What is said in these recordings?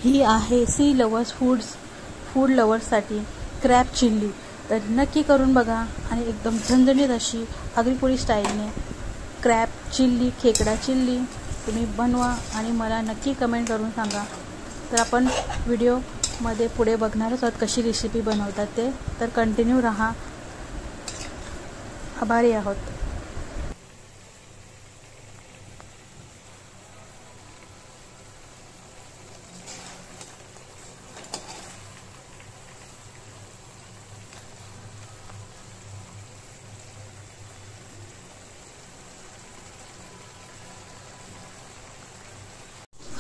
ही आहे food लवर्ससाठी crab chilli. तर नक्की करून बघा आणि एकदम झणझणीत अशी आगरीकोळी स्टाईलने क्रॅब चिल्ली, खेकडा चिल्ली तुम्ही बनवा आणि मला नक्की कमेंट करून सांगा। तर आपण व्हिडिओमध्ये पुढे बघणारच आहोत कशी रेसिपी बनवतात ते, तर कंटिन्यू रहा। आभारी आहोत।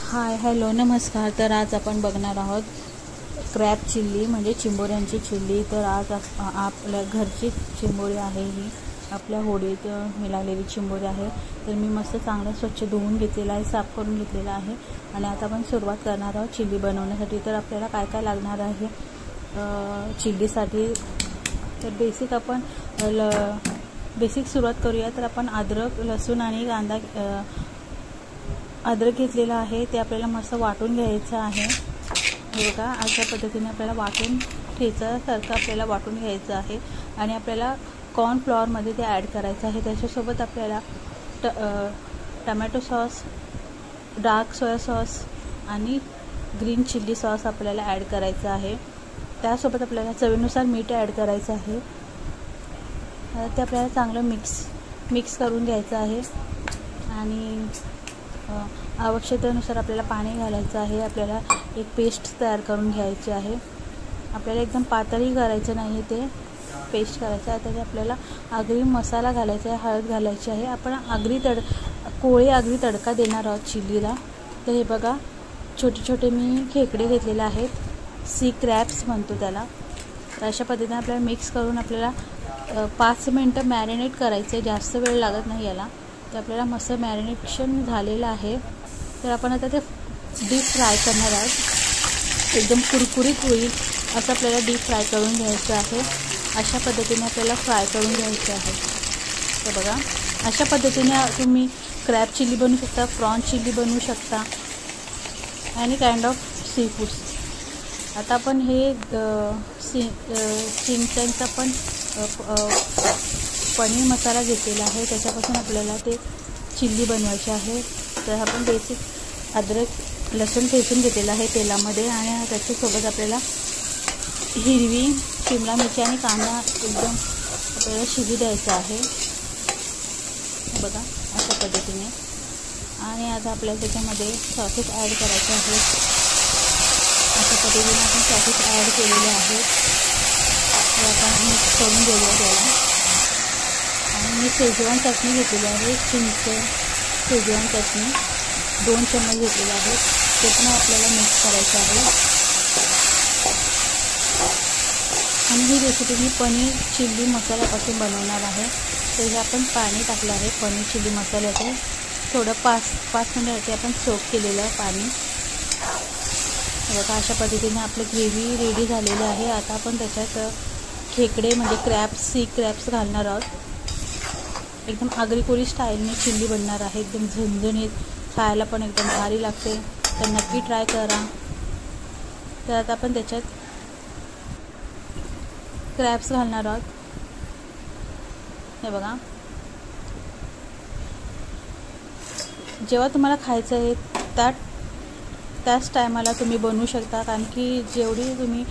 हाय हॅलो नमस्कार। तर आज आपण बघणार आहोत क्रॅब चिल्ली म्हणजे चिंबोऱ्यांची चिल्ली। तर आज आपल्या घरची चिंबोरी आहे, ही आपल्या होडीत मिळालेली चिंबोरी आहे। तर मी मस्त चांगलं स्वच्छ धुवून घेतलेला आहे, साफ करून घेतलेला आहे आणि आता आपण सुरुवात करणार आहोत चिल्ली बनवण्यासाठी। तर आपल्याला काय काय लागणार आहे चिल्लीसाठी, तर बेसिक सुरुवात करूया। तर आपण अद्रक, लसूण आणि कांदा अद्रक घेतलेला आहे, ते आपल्याला मस्त वाटून घ्यायचं आहे। हे बघा अशा पद्धतीने आपल्याला वाटून ठेचासारखं आपल्याला वाटून घ्यायचं आहे आणि आपल्याला कॉर्नफ्लॉवरमध्ये ते ॲड करायचं आहे। त्याच्यासोबत आपल्याला tomato sauce, dark soya sauce आणि ग्रीन चिल्ली सॉस आपल्याला ॲड करायचं आहे। त्यासोबत आपल्याला चवीनुसार मीठ ॲड करायचं आहे। ते आपल्याला चांगलं मिक्स करून घ्यायचं आहे आणि आवश्यकतेनुसार आपल्याला पाणी घालायचं आहे। आपल्याला एक पेस्ट तयार करून घ्यायची आहे। आपल्याला एकदम पातळी करायचं नाही, ते पेस्ट करायचं आहे। त्याच्यात आपल्याला आगरी मसाला घालायचा आहे, हळद घालायची आहे। आपण कोळी आगरी तडका देणार आहोत चिल्लीला। तर हे बघा छोटे छोटे मी खेकडे घेतलेले आहेत, सी क्रॅब्स म्हणतो त्याला। तर अशा पद्धतीने आपल्याला मिक्स करून आपल्याला 5 मिनटं मॅरिनेट करायचं आहे, जास्त वेळ लागत नाही याला। तर आपल्याला मस्त मॅरिनेशन झालेलं आहे। तर आपण आता ते डीप फ्राय करणार आहोत, एकदम कुरकुरीत होईल असं आपल्याला डीप फ्राय करून घ्यायचं आहे। अशा पद्धतीने आपल्याला फ्राय करून घ्यायचं आहे। तर बघा अशा पद्धतीने तुम्ही क्रॅब चिल्ली बनवू शकता, प्रॉन चिल्ली बनवू शकता, आणि काइंड ऑफ सी फूड्स। आता आपण हे चिंचांचा पण पनीर मसाला घेतलेला आहे, त्याच्यापासून आपल्याला ते चिल्ली बनवायची आहे। तर आपण बेसिक अद्रक, लसूण ठेचून घेतलेला आहे तेलामध्ये आणि त्याच्यासोबत आपल्याला हिरवी शिमला मिरची आणि कांदा एकदम आपल्याला शिजू द्यायचा आहे, बघा अशा पद्धतीने। आणि आता आपल्याला त्याच्यामध्ये सॉसेस ॲड करायचे आहेत। अशा पद्धतीने आपण सॉसेस ॲड केलेले आहेत, आपण मिक्स करून घेऊया त्याला। आणि मी शेजवान चटणी घेतलेली आहे, शेजवान चटणी 2 चम्मच घेतलेले आहेत, ते पण आपल्याला मिक्स करायचं आहे। आणि ही रेसिपी मी पनीर चिल्ली मसाल्यापासून बनवणार आहे। तर हे आपण पाणी टाकलं आहे पनीर चिल्ली मसाल्याचं, थोडं 5 मिनिटासाठी आपण सोक केलेलं पाणी। बघा अशा पद्धतीने आपली ग्रेव्ही रेडी झालेली आहे। आता आपण त्याच्यात खेकडे म्हणजे सी क्रॅब्स घालणार आहोत। एकदम आगरीकोळी स्टाईलने चिल्ली बनणार आहे, एकदम झणझणीत, खायला पण एकदम भारी लागते। तर नक्की ट्राय करा। तर आता आपण त्याच्यात क्रॅब्स घालणार आहोत, हे बघा। जेव्हा तुम्हाला खायचं आहे त्याच टायमाला तुम्ही बनवू शकता, कारण की जेवढी तुम्ही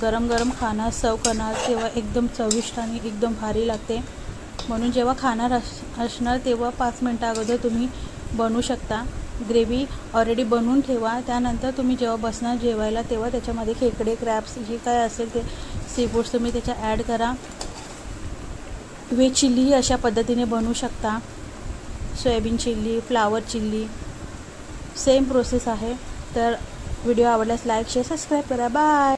गरम गरम खाणार सर्व करणार तेव्हा एकदम चविष्ट आणि एकदम भारी लागते। म्हणून जेव्हा खाणार असणार तेव्हा 5 मिनटं अगोदर तुम्ही बनवू शकता। ग्रेव्ही ऑलरेडी बनवून ठेवा, त्यानंतर तुम्ही जेव्हा बसणार जेवायला तेव्हा त्याच्यामध्ये खेकडे, क्रॅब्स जे काय असेल ते सी फूड्स तुम्ही त्याच्या ॲड करा। व्हेज चिल्ली अशा पद्धतीने बनवू शकता, soybean chilli, flower chilli same process आहे। तर व्हिडिओ आवडल्यास लाईक, शेअर, सबस्क्राईब करा। बाय।